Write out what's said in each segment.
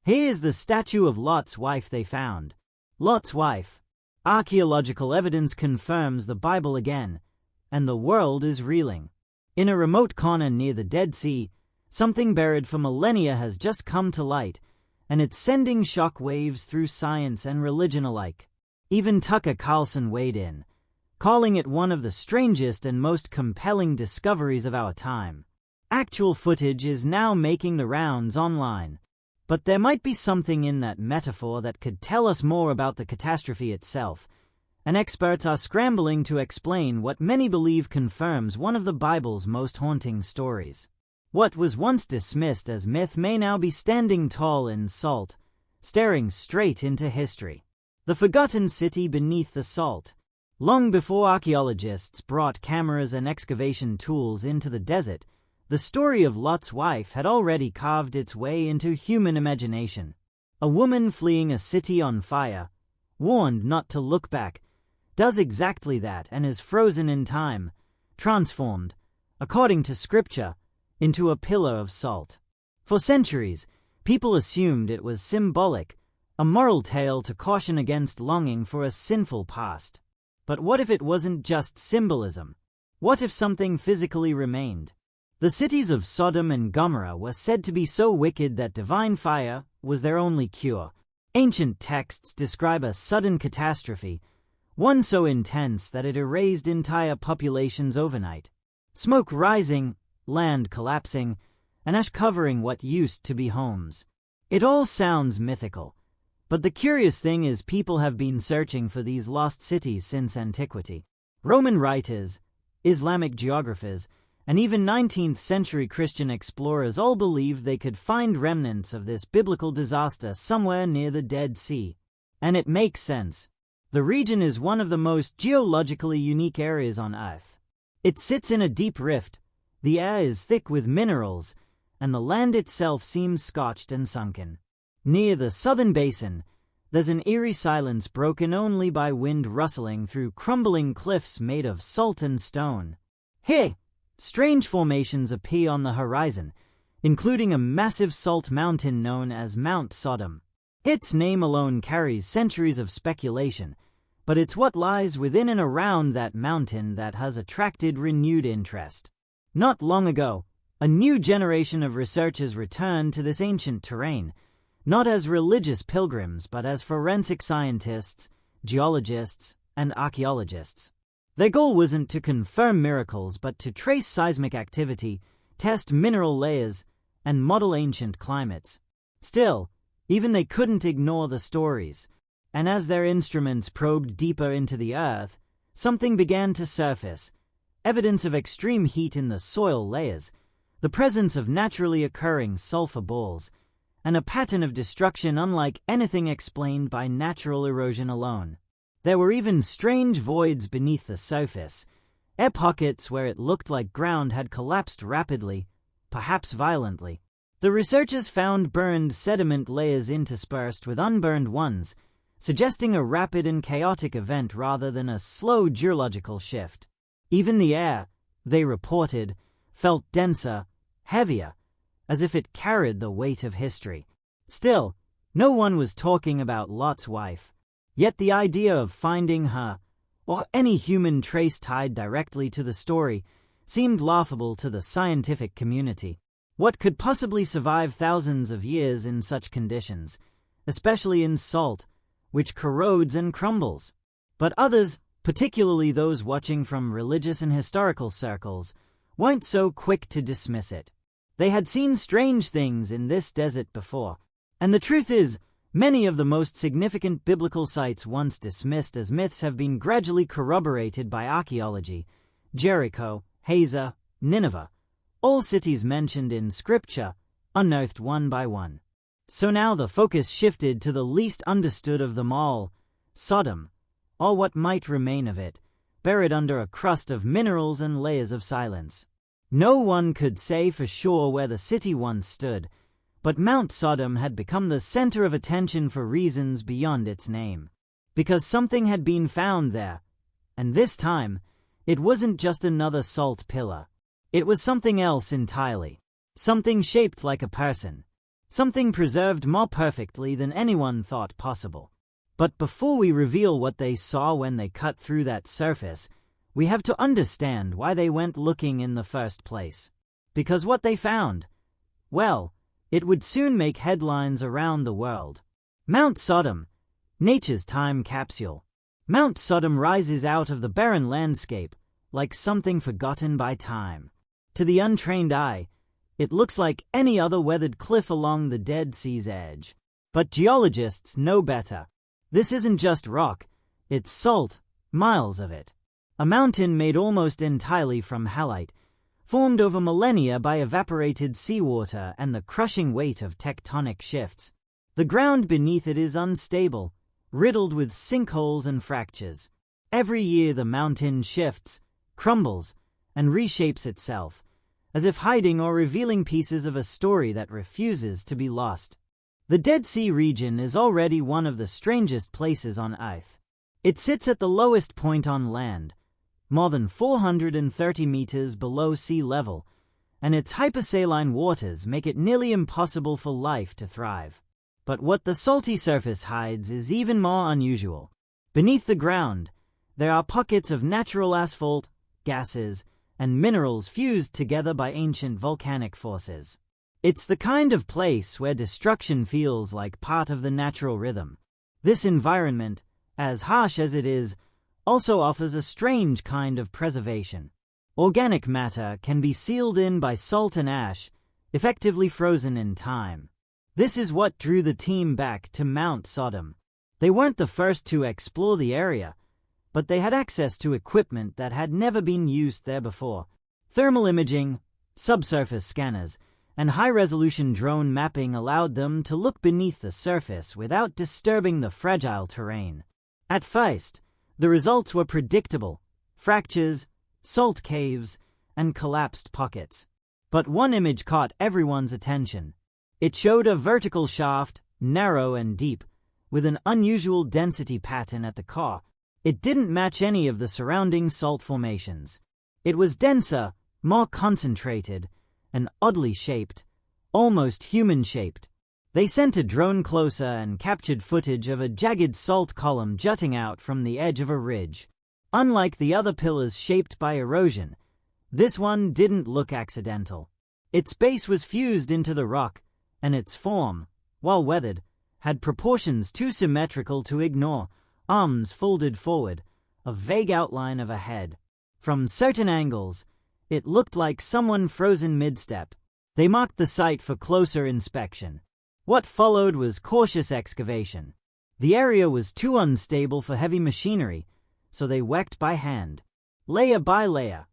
Here's the statue of Lot's wife they found. Lot's wife. Archaeological evidence confirms the Bible again, and the world is reeling. In a remote corner near the Dead Sea, something buried for millennia has just come to light, and it's sending shock waves through science and religion alike. Even Tucker Carlson weighed in, calling it one of the strangest and most compelling discoveries of our time. Actual footage is now making the rounds online, but there might be something in that metaphor that could tell us more about the catastrophe itself, and experts are scrambling to explain what many believe confirms one of the Bible's most haunting stories. What was once dismissed as myth may now be standing tall in salt, staring straight into history. The forgotten city beneath the salt. Long before archaeologists brought cameras and excavation tools into the desert, the story of Lot's wife had already carved its way into human imagination. A woman fleeing a city on fire, warned not to look back, does exactly that and is frozen in time, transformed, according to scripture, into a pillar of salt. For centuries, people assumed it was symbolic, a moral tale to caution against longing for a sinful past. But what if it wasn't just symbolism? What if something physically remained? The cities of Sodom and Gomorrah were said to be so wicked that divine fire was their only cure. Ancient texts describe a sudden catastrophe, one so intense that it erased entire populations overnight. Smoke rising, land collapsing, and ash covering what used to be homes. It all sounds mythical, but the curious thing is people have been searching for these lost cities since antiquity. Roman writers, Islamic geographers, and even 19th-century Christian explorers all believed they could find remnants of this biblical disaster somewhere near the Dead Sea. And it makes sense. The region is one of the most geologically unique areas on Earth. It sits in a deep rift, the air is thick with minerals, and the land itself seems scorched and sunken. Near the southern basin, there's an eerie silence broken only by wind rustling through crumbling cliffs made of salt and stone. Here, strange formations appear on the horizon, including a massive salt mountain known as Mount Sodom. Its name alone carries centuries of speculation, but it's what lies within and around that mountain that has attracted renewed interest. Not long ago, a new generation of researchers returned to this ancient terrain, not as religious pilgrims but as forensic scientists, geologists, and archaeologists. Their goal wasn't to confirm miracles but to trace seismic activity, test mineral layers, and model ancient climates. Still, even they couldn't ignore the stories, and as their instruments probed deeper into the earth, something began to surface: evidence of extreme heat in the soil layers, the presence of naturally occurring sulfur balls, and a pattern of destruction unlike anything explained by natural erosion alone. There were even strange voids beneath the surface, air pockets where it looked like ground had collapsed rapidly, perhaps violently. The researchers found burned sediment layers interspersed with unburned ones, suggesting a rapid and chaotic event rather than a slow geological shift. Even the air, they reported, felt denser, heavier, as if it carried the weight of history. Still, no one was talking about Lot's wife. Yet the idea of finding her, or any human trace tied directly to the story, seemed laughable to the scientific community. What could possibly survive thousands of years in such conditions, especially in salt, which corrodes and crumbles? But others, particularly those watching from religious and historical circles, weren't so quick to dismiss it. They had seen strange things in this desert before, and the truth is, many of the most significant biblical sites once dismissed as myths have been gradually corroborated by archaeology. Jericho, Hazor, Nineveh, all cities mentioned in Scripture, unearthed one by one. So now the focus shifted to the least understood of them all, Sodom, or what might remain of it, buried under a crust of minerals and layers of silence. No one could say for sure where the city once stood, but Mount Sodom had become the center of attention for reasons beyond its name. Because something had been found there, and this time, it wasn't just another salt pillar. It was something else entirely. Something shaped like a person. something preserved more perfectly than anyone thought possible. But before we reveal what they saw when they cut through that surface, we have to understand why they went looking in the first place. Because what they found, well, it would soon make headlines around the world. Mount Sodom, nature's time capsule. Mount Sodom rises out of the barren landscape like something forgotten by time. To the untrained eye, it looks like any other weathered cliff along the Dead Sea's edge. But geologists know better. This isn't just rock, it's salt, miles of it. A mountain made almost entirely from halite, formed over millennia by evaporated seawater and the crushing weight of tectonic shifts. The ground beneath it is unstable, riddled with sinkholes and fractures. Every year the mountain shifts, crumbles, and reshapes itself, as if hiding or revealing pieces of a story that refuses to be lost. The Dead Sea region is already one of the strangest places on Earth. It sits at the lowest point on land, more than 430 meters below sea level, and its hypersaline waters make it nearly impossible for life to thrive. But what the salty surface hides is even more unusual. Beneath the ground, there are pockets of natural asphalt, gases, and minerals fused together by ancient volcanic forces. It's the kind of place where destruction feels like part of the natural rhythm. This environment, as harsh as it is, also offers a strange kind of preservation. Organic matter can be sealed in by salt and ash, effectively frozen in time. This is what drew the team back to Mount Sodom. They weren't the first to explore the area, but they had access to equipment that had never been used there before. Thermal imaging, subsurface scanners, and high-resolution drone mapping allowed them to look beneath the surface without disturbing the fragile terrain. At first, the results were predictable: fractures, salt caves, and collapsed pockets. But one image caught everyone's attention. It showed a vertical shaft, narrow and deep, with an unusual density pattern at the core. It didn't match any of the surrounding salt formations. It was denser, more concentrated, and oddly shaped, almost human-shaped. They sent a drone closer and captured footage of a jagged salt column jutting out from the edge of a ridge. Unlike the other pillars shaped by erosion, this one didn't look accidental. Its base was fused into the rock, and its form, while weathered, had proportions too symmetrical to ignore: arms folded forward, a vague outline of a head. From certain angles, it looked like someone frozen mid-step. They marked the site for closer inspection. What followed was cautious excavation. The area was too unstable for heavy machinery, so they worked by hand. Layer by layer,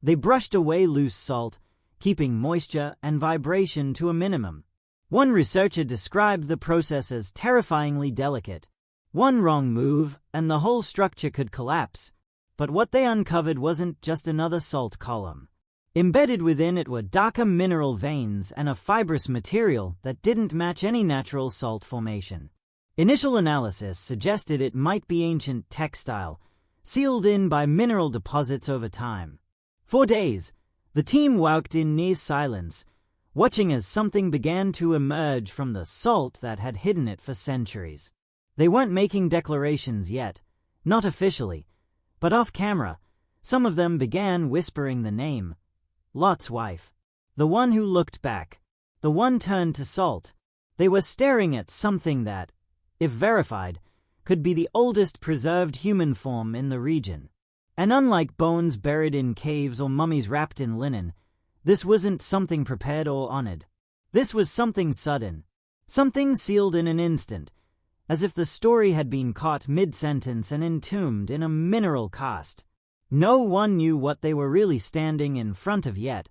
they brushed away loose salt, keeping moisture and vibration to a minimum. One researcher described the process as terrifyingly delicate. One wrong move, and the whole structure could collapse. But what they uncovered wasn't just another salt column. Embedded within it were darker mineral veins and a fibrous material that didn't match any natural salt formation. Initial analysis suggested it might be ancient textile, sealed in by mineral deposits over time. For days, the team worked in near silence, watching as something began to emerge from the salt that had hidden it for centuries. They weren't making declarations yet, not officially, but off camera, some of them began whispering the name: Lot's wife. The one who looked back. The one turned to salt. They were staring at something that, if verified, could be the oldest preserved human form in the region. And unlike bones buried in caves or mummies wrapped in linen, this wasn't something prepared or honored. This was something sudden. Something sealed in an instant, as if the story had been caught mid-sentence and entombed in a mineral cast. No one knew what they were really standing in front of yet,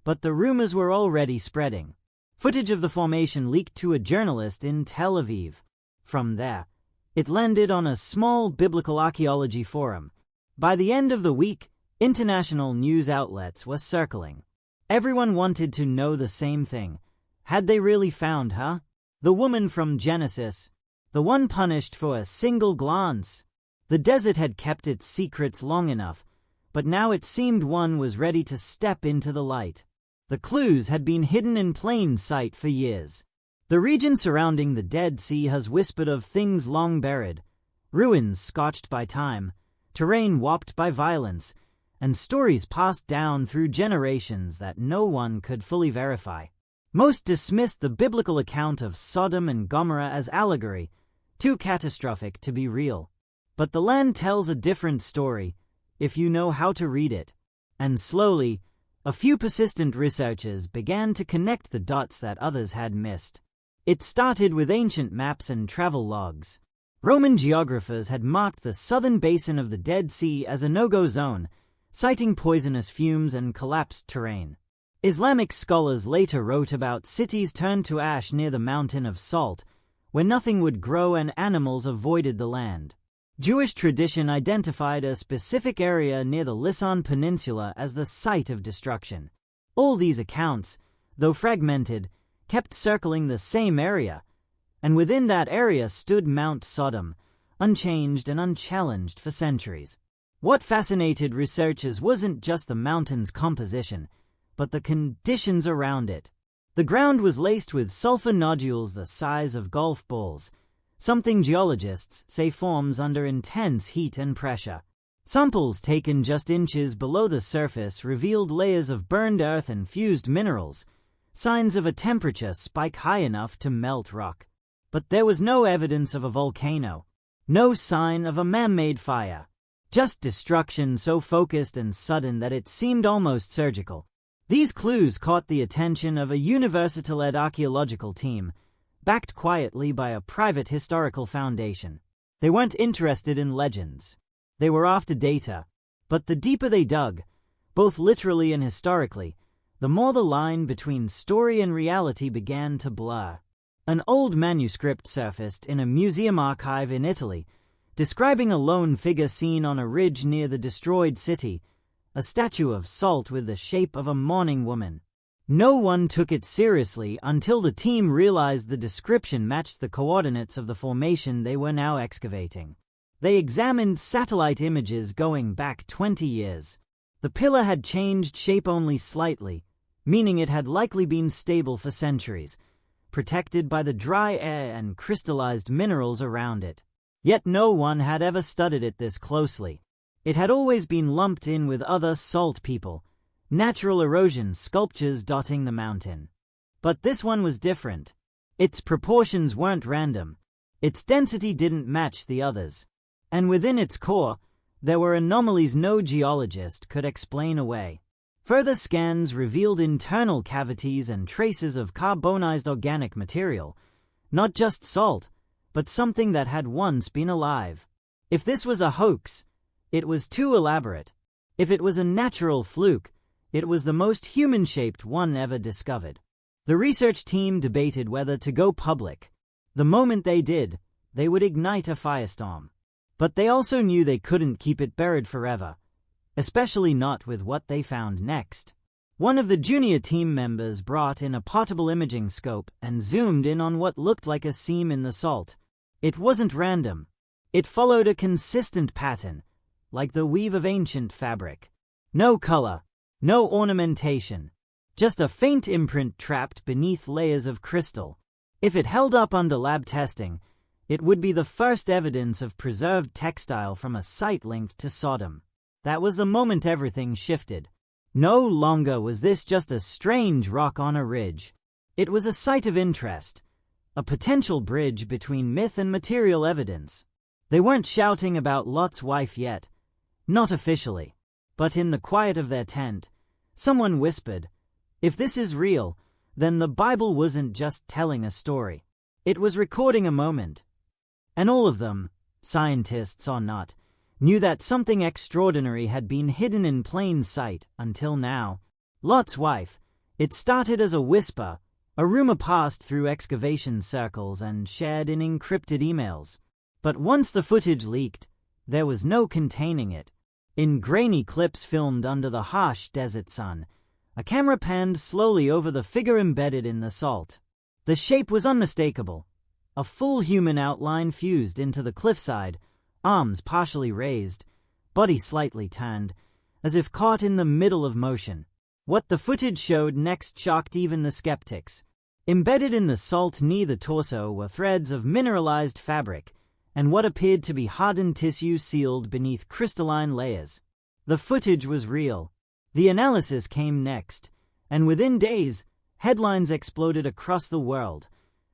but the rumors were already spreading. Footage of the formation leaked to a journalist in Tel Aviv. From there, it landed on a small biblical archaeology forum. By the end of the week, international news outlets were circling. Everyone wanted to know the same thing. Had they really found her? The woman from Genesis, the one punished for a single glance. The desert had kept its secrets long enough, but now it seemed one was ready to step into the light. The clues had been hidden in plain sight for years. The region surrounding the Dead Sea has whispered of things long buried, ruins scorched by time, terrain warped by violence, and stories passed down through generations that no one could fully verify. Most dismissed the biblical account of Sodom and Gomorrah as allegory, too catastrophic to be real. But the land tells a different story, if you know how to read it. And slowly, a few persistent researchers began to connect the dots that others had missed. It started with ancient maps and travel logs. Roman geographers had marked the southern basin of the Dead Sea as a no-go zone, citing poisonous fumes and collapsed terrain. Islamic scholars later wrote about cities turned to ash near the Mountain of Salt, where nothing would grow and animals avoided the land. Jewish tradition identified a specific area near the Lisan Peninsula as the site of destruction. All these accounts, though fragmented, kept circling the same area, and within that area stood Mount Sodom, unchanged and unchallenged for centuries. What fascinated researchers wasn't just the mountain's composition, but the conditions around it. The ground was laced with sulfur nodules the size of golf balls, something geologists say forms under intense heat and pressure. Samples taken just inches below the surface revealed layers of burned earth and fused minerals, signs of a temperature spike high enough to melt rock. But there was no evidence of a volcano, no sign of a man-made fire, just destruction so focused and sudden that it seemed almost surgical. These clues caught the attention of a university-led archaeological team, backed quietly by a private historical foundation. They weren't interested in legends. They were after data. But the deeper they dug, both literally and historically, the more the line between story and reality began to blur. An old manuscript surfaced in a museum archive in Italy, describing a lone figure seen on a ridge near the destroyed city, a statue of salt with the shape of a mourning woman. No one took it seriously until the team realized the description matched the coordinates of the formation they were now excavating. They examined satellite images going back 20 years. The pillar had changed shape only slightly, meaning it had likely been stable for centuries, protected by the dry air and crystallized minerals around it. Yet no one had ever studied it this closely. It had always been lumped in with other salt people, natural erosion sculptures dotting the mountain. But this one was different. Its proportions weren't random. Its density didn't match the others. And within its core, there were anomalies no geologist could explain away. Further scans revealed internal cavities and traces of carbonized organic material, not just salt, but something that had once been alive. If this was a hoax, it was too elaborate. If it was a natural fluke, it was the most human-shaped one ever discovered. The research team debated whether to go public. The moment they did, they would ignite a firestorm. But they also knew they couldn't keep it buried forever, especially not with what they found next. One of the junior team members brought in a portable imaging scope and zoomed in on what looked like a seam in the salt. It wasn't random. It followed a consistent pattern, like the weave of ancient fabric. No color, no ornamentation, just a faint imprint trapped beneath layers of crystal. If it held up under lab testing, it would be the first evidence of preserved textile from a site linked to Sodom. That was the moment everything shifted. No longer was this just a strange rock on a ridge. It was a site of interest, a potential bridge between myth and material evidence. They weren't shouting about Lot's wife yet, not officially. But in the quiet of their tent, someone whispered, "If this is real, then the Bible wasn't just telling a story. It was recording a moment." And all of them, scientists or not, knew that something extraordinary had been hidden in plain sight until now. Lot's wife. It started as a whisper, a rumor passed through excavation circles and shared in encrypted emails. But once the footage leaked, there was no containing it. In grainy clips filmed under the harsh desert sun, a camera panned slowly over the figure embedded in the salt. The shape was unmistakable. A full human outline fused into the cliffside, arms partially raised, body slightly turned, as if caught in the middle of motion. What the footage showed next shocked even the skeptics. Embedded in the salt near the torso were threads of mineralized fabric and what appeared to be hardened tissue sealed beneath crystalline layers. The footage was real. The analysis came next, and within days, headlines exploded across the world.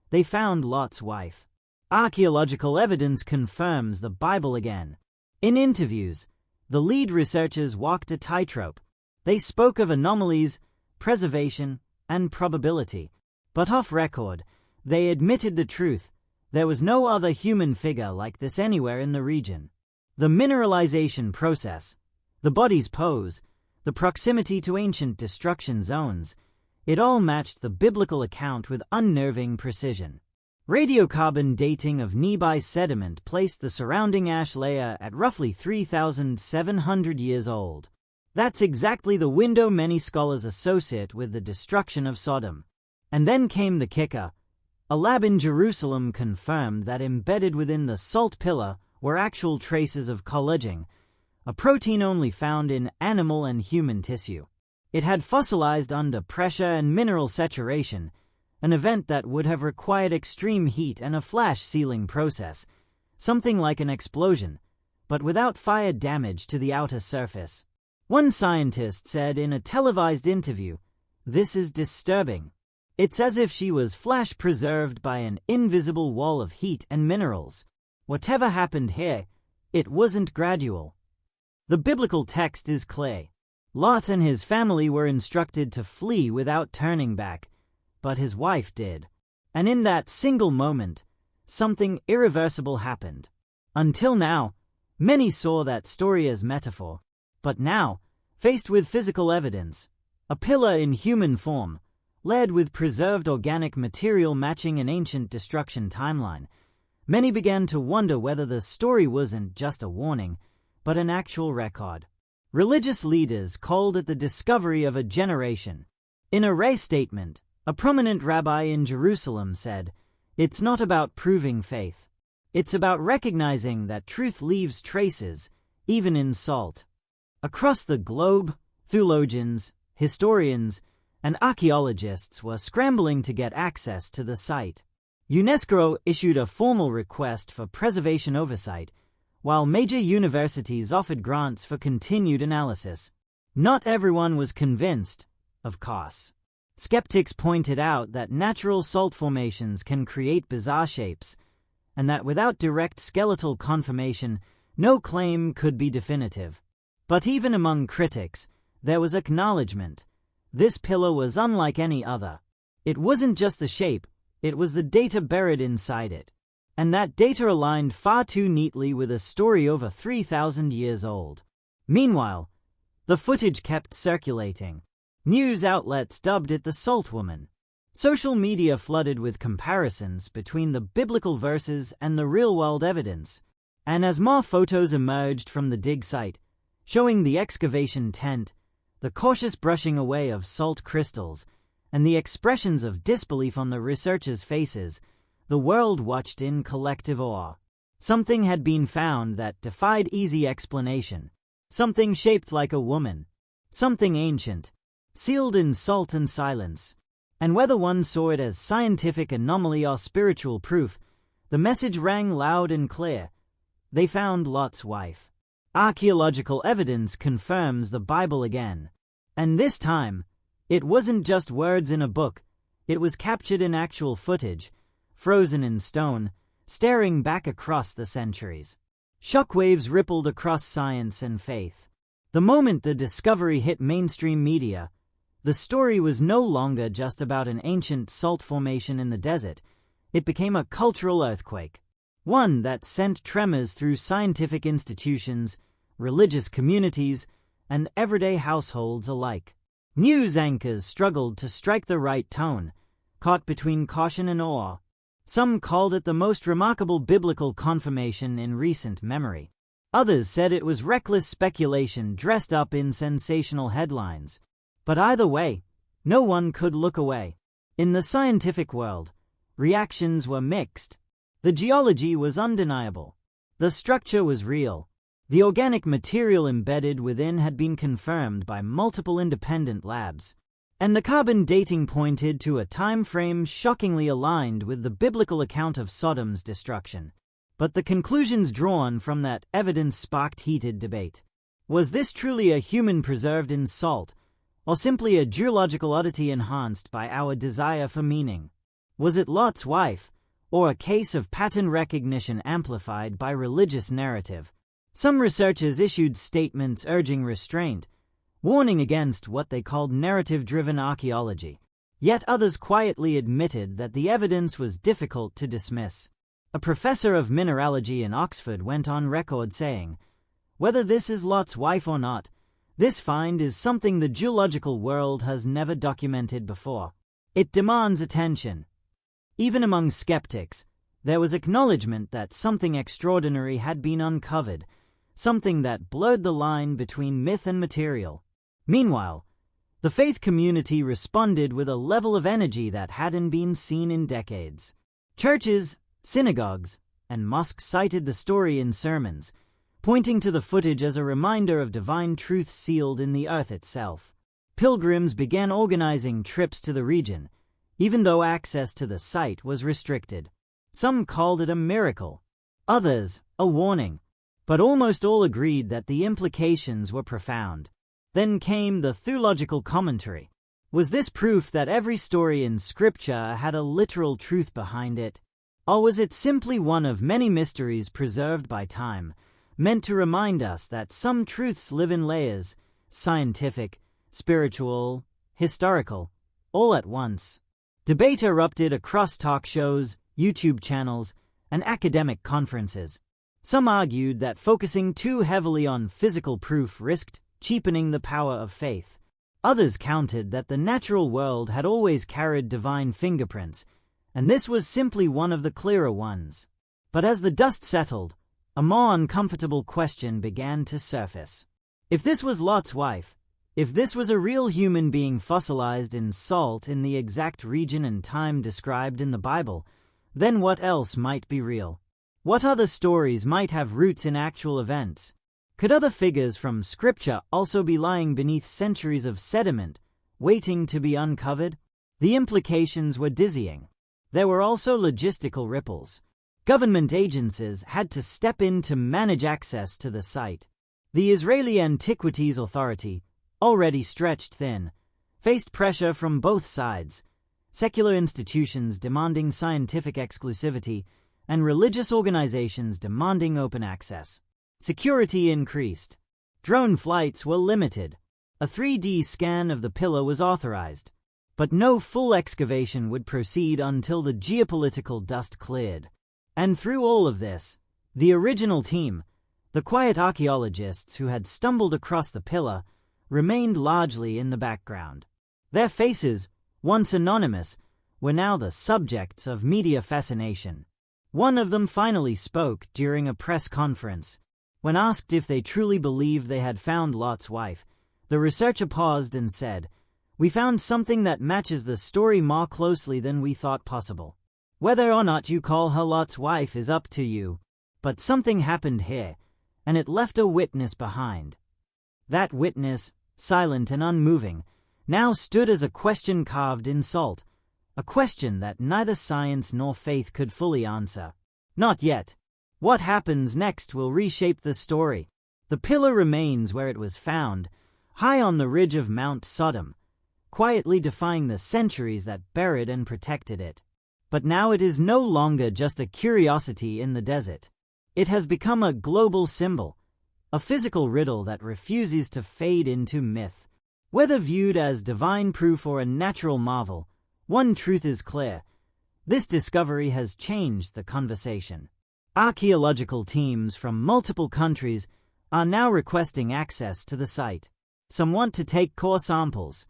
They found Lot's wife. Archaeological evidence confirms the Bible again. In interviews, the lead researchers walked a tightrope. They spoke of anomalies, preservation, and probability. But off record, they admitted the truth. There was no other human figure like this anywhere in the region. The mineralization process, the body's pose, the proximity to ancient destruction zones, it all matched the biblical account with unnerving precision. Radiocarbon dating of nearby sediment placed the surrounding ash layer at roughly 3,700 years old. That's exactly the window many scholars associate with the destruction of Sodom. And then came the kicker. A lab in Jerusalem confirmed that embedded within the salt pillar were actual traces of collagen, a protein only found in animal and human tissue. It had fossilized under pressure and mineral saturation, an event that would have required extreme heat and a flash sealing process, something like an explosion, but without fire damage to the outer surface. One scientist said in a televised interview, "This is disturbing. It's as if she was flash preserved by an invisible wall of heat and minerals. Whatever happened here, it wasn't gradual." The biblical text is clear. Lot and his family were instructed to flee without turning back, but his wife did. And in that single moment, something irreversible happened. Until now, many saw that story as metaphor. But now, faced with physical evidence, a pillar in human form, led with preserved organic material matching an ancient destruction timeline, many began to wonder whether the story wasn't just a warning, but an actual record. Religious leaders called it the discovery of a generation. In a rare statement, a prominent rabbi in Jerusalem said, "It's not about proving faith. It's about recognizing that truth leaves traces, even in salt." Across the globe, theologians, historians, and archaeologists were scrambling to get access to the site. UNESCO issued a formal request for preservation oversight, while major universities offered grants for continued analysis. Not everyone was convinced, of course. Skeptics pointed out that natural salt formations can create bizarre shapes, and that without direct skeletal confirmation, no claim could be definitive. But even among critics, there was acknowledgement. This pillar was unlike any other. It wasn't just the shape, it was the data buried inside it. And that data aligned far too neatly with a story over 3,000 years old. Meanwhile, the footage kept circulating. News outlets dubbed it the Salt Woman. Social media flooded with comparisons between the biblical verses and the real-world evidence. And as more photos emerged from the dig site, showing the excavation tent, the cautious brushing away of salt crystals, and the expressions of disbelief on the researchers' faces, the world watched in collective awe. Something had been found that defied easy explanation. Something shaped like a woman. Something ancient, sealed in salt and silence. And whether one saw it as scientific anomaly or spiritual proof, the message rang loud and clear. They found Lot's wife. Archaeological evidence confirms the Bible again. And this time, it wasn't just words in a book, it was captured in actual footage, frozen in stone, staring back across the centuries. Shockwaves rippled across science and faith. The moment the discovery hit mainstream media, the story was no longer just about an ancient salt formation in the desert. It became a cultural earthquake. One that sent tremors through scientific institutions, religious communities, and everyday households alike. News anchors struggled to strike the right tone, caught between caution and awe. Some called it the most remarkable biblical confirmation in recent memory. Others said it was reckless speculation dressed up in sensational headlines. But either way, no one could look away. In the scientific world, reactions were mixed. The geology was undeniable. The structure was real. The organic material embedded within had been confirmed by multiple independent labs. and the carbon dating pointed to a time frame shockingly aligned with the biblical account of Sodom's destruction. But the conclusions drawn from that evidence sparked heated debate. Was this truly a human preserved in salt, or simply a geological oddity enhanced by our desire for meaning? Was it Lot's wife, or a case of pattern recognition amplified by religious narrative? Some researchers issued statements urging restraint, warning against what they called narrative-driven archaeology. Yet others quietly admitted that the evidence was difficult to dismiss. A professor of mineralogy in Oxford went on record saying, "Whether this is Lot's wife or not, this find is something the geological world has never documented before. It demands attention." Even among skeptics, there was acknowledgement that something extraordinary had been uncovered, something that blurred the line between myth and material. Meanwhile, the faith community responded with a level of energy that hadn't been seen in decades. Churches, synagogues, and mosques cited the story in sermons, pointing to the footage as a reminder of divine truth sealed in the earth itself. Pilgrims began organizing trips to the region, even though access to the site was restricted. Some called it a miracle, others a warning, but almost all agreed that the implications were profound. Then came the theological commentary. Was this proof that every story in Scripture had a literal truth behind it? Or was it simply one of many mysteries preserved by time, meant to remind us that some truths live in layers, scientific, spiritual, historical, all at once? Debate erupted across talk shows, YouTube channels, and academic conferences. Some argued that focusing too heavily on physical proof risked cheapening the power of faith. Others countered that the natural world had always carried divine fingerprints, and this was simply one of the clearer ones. But as the dust settled, a more uncomfortable question began to surface. If this was Lot's wife, if this was a real human being fossilized in salt in the exact region and time described in the Bible, then what else might be real? What other stories might have roots in actual events? Could other figures from Scripture also be lying beneath centuries of sediment, waiting to be uncovered? The implications were dizzying. There were also logistical ripples. Government agencies had to step in to manage access to the site. The Israeli Antiquities Authority, already stretched thin, faced pressure from both sides: secular institutions demanding scientific exclusivity, and religious organizations demanding open access. Security increased. Drone flights were limited. A 3D scan of the pillar was authorized, but no full excavation would proceed until the geopolitical dust cleared. And through all of this, the original team, the quiet archaeologists who had stumbled across the pillar, remained largely in the background. Their faces, once anonymous, were now the subjects of media fascination. One of them finally spoke during a press conference. When asked if they truly believed they had found Lot's wife, the researcher paused and said, "We found something that matches the story more closely than we thought possible. Whether or not you call her Lot's wife is up to you, but something happened here, and it left a witness behind." That witness, silent and unmoving, now stood as a question carved in salt, a question that neither science nor faith could fully answer. Not yet. What happens next will reshape the story. The pillar remains where it was found, high on the ridge of Mount Sodom, quietly defying the centuries that buried and protected it. But now it is no longer just a curiosity in the desert. It has become a global symbol, a physical riddle that refuses to fade into myth. Whether viewed as divine proof or a natural marvel, one truth is clear: this discovery has changed the conversation. Archaeological teams from multiple countries are now requesting access to the site. Some want to take core samples.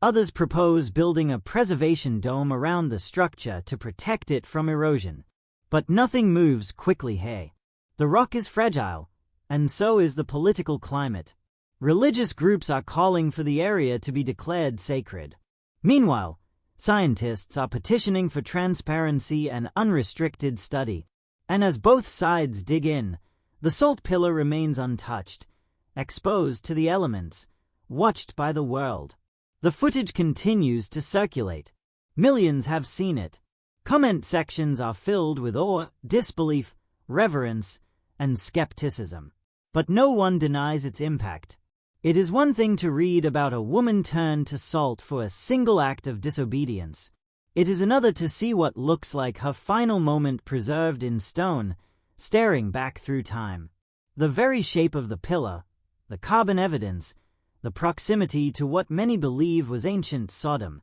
Others propose building a preservation dome around the structure to protect it from erosion. But nothing moves quickly here. The rock is fragile, and so is the political climate. Religious groups are calling for the area to be declared sacred. Meanwhile, scientists are petitioning for transparency and unrestricted study. And as both sides dig in, the salt pillar remains untouched, exposed to the elements, watched by the world. The footage continues to circulate. Millions have seen it. Comment sections are filled with awe, disbelief, reverence, and skepticism. But no one denies its impact. It is one thing to read about a woman turned to salt for a single act of disobedience. It is another to see what looks like her final moment preserved in stone, staring back through time. The very shape of the pillar, the carbon evidence, the proximity to what many believe was ancient Sodom,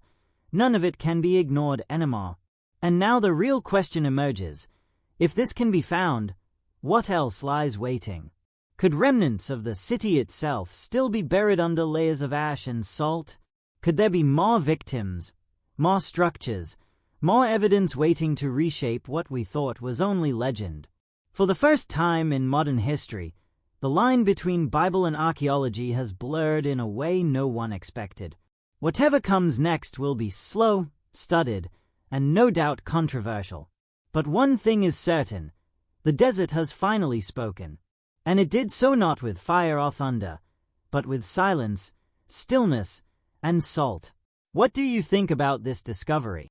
none of it can be ignored anymore. And now the real question emerges. If this can be found, what else lies waiting? Could remnants of the city itself still be buried under layers of ash and salt? Could there be more victims, more structures, more evidence waiting to reshape what we thought was only legend? For the first time in modern history, the line between Bible and archaeology has blurred in a way no one expected. Whatever comes next will be slow, studied, and no doubt controversial. But one thing is certain, the desert has finally spoken. And it did so not with fire or thunder, but with silence, stillness, and salt. What do you think about this discovery?